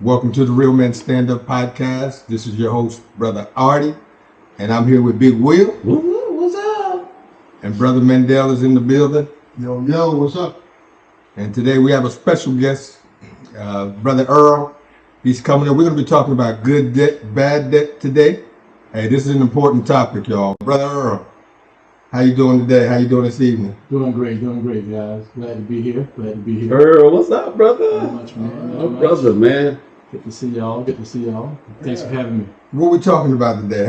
Welcome to the Real Men Stand Up Podcast. This is your host, Brother Artie, and I'm here with Big Will. What's up? And Brother Mendel is in the building. Yo, what's up? And today we have a special guest, Brother Earl. He's coming in. We're going to be talking about good debt, bad debt today. Hey, this is an important topic, y'all. Brother Earl, how you doing today? How you doing this evening? Doing great, guys. Glad to be here. Earl, what's up, brother? Not much, man. Oh, brother, man. Good to see y'all. Thanks for having me. What we talking about today?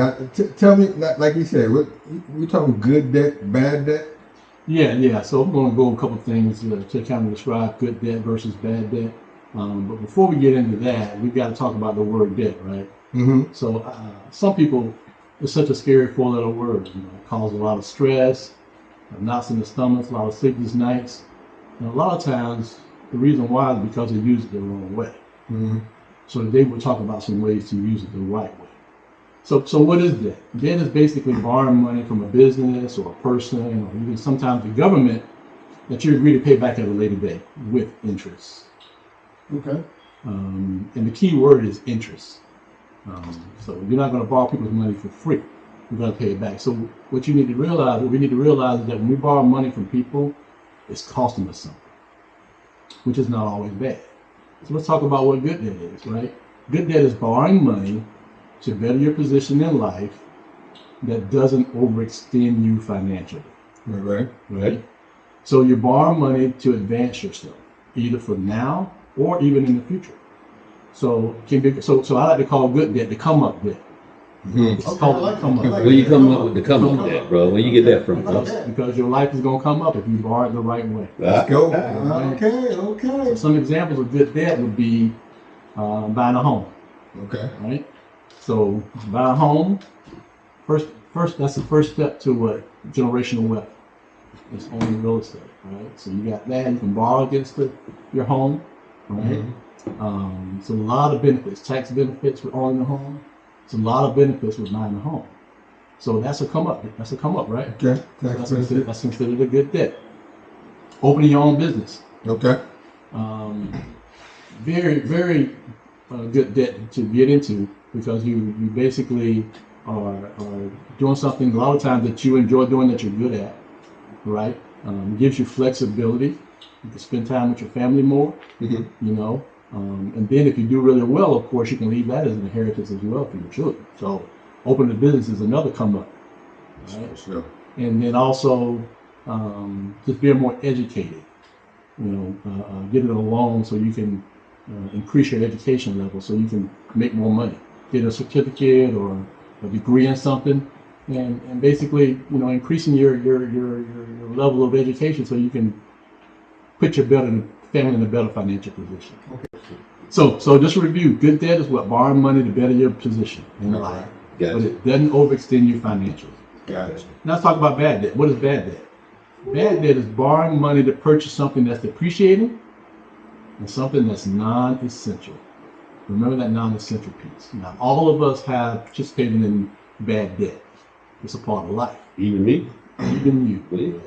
Tell me, like you said, we talking good debt, bad debt? Yeah. So I'm going to go a couple things to kind of describe good debt versus bad debt. But before we get into that, we've got to talk about the word debt, right? Mm-hmm. So some people, it's such a scary four-letter word. It causes a lot of stress, knots in the stomach, a lot of sleepless nights. And a lot of times, the reason why is because they use it the wrong way. Mm-hmm. So today we'll talk about some ways to use it the right way. So what is debt? Debt is basically borrowing money from a business or a person or even sometimes the government that you agree to pay back at a later date with interest. Okay. And the key word is interest. So you're not going to borrow people's money for free. You're going to pay it back. So what we need to realize is that when we borrow money from people, it's costing us something, which is not always bad. So let's talk about what good debt is, right? Good debt is borrowing money to better your position in life that doesn't overextend you financially. Right. So you borrow money to advance yourself, either for now or even in the future. So I like to call good debt the come up debt. Mm-hmm. It's called the come up. Where you come up with the come up debt, bro? Where you get that from, bro? Because your life is going to come up if you borrow it the right way. Let's go. Right? Okay. So some examples of good debt would be buying a home. Okay. Right? So buy a home. First, that's the first step to what? Generational wealth. It's owning real estate, right? So you got that. You can borrow against your home, right? Mm-hmm. So a lot of benefits, tax benefits with owning a home. It's a lot of benefits with buying a home. So that's a come up. Right? Okay. So that's considered a good debt. Opening your own business. Okay. Very, very good debt to get into because you basically are doing something a lot of times that you enjoy doing that you're good at, right? Gives you flexibility. You can spend time with your family more, Mm-hmm. And then if you do really well, of course, you can leave that as an inheritance as well for your children. So opening a business is another come up, right? Sure. And then also just being more educated, getting a loan so you can increase your education level so you can make more money, get a certificate or a degree in something, and basically, increasing your level of education so you can put your family in a better financial position. Okay. So just to review, good debt is what? Borrowing money to better your position in life, Gotcha. but it doesn't overextend you financially. Got it. Now let's talk about bad debt. What is bad debt? Bad debt is borrowing money to purchase something that's depreciating and something that's non-essential. Remember that non-essential piece. Now, all of us have participated in bad debt. It's a part of life. Even me? Even you. Yeah.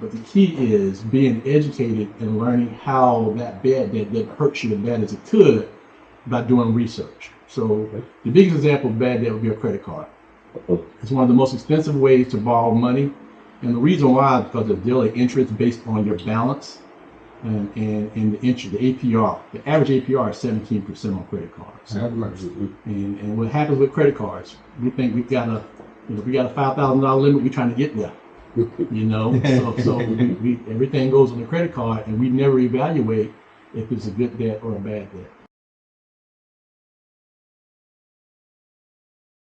But the key is being educated and learning how that bad debt didn't hurt you as bad as it could by doing research. So the biggest example of bad debt would be a credit card. Uh-oh. It's one of the most expensive ways to borrow money. And the reason why is because of daily interest based on your balance and the interest, the APR. The average APR is 17% on credit cards. And what happens with credit cards, we think we got a $5,000 limit, we're trying to get there. So we everything goes on the credit card and we never evaluate if it's a good debt or a bad debt.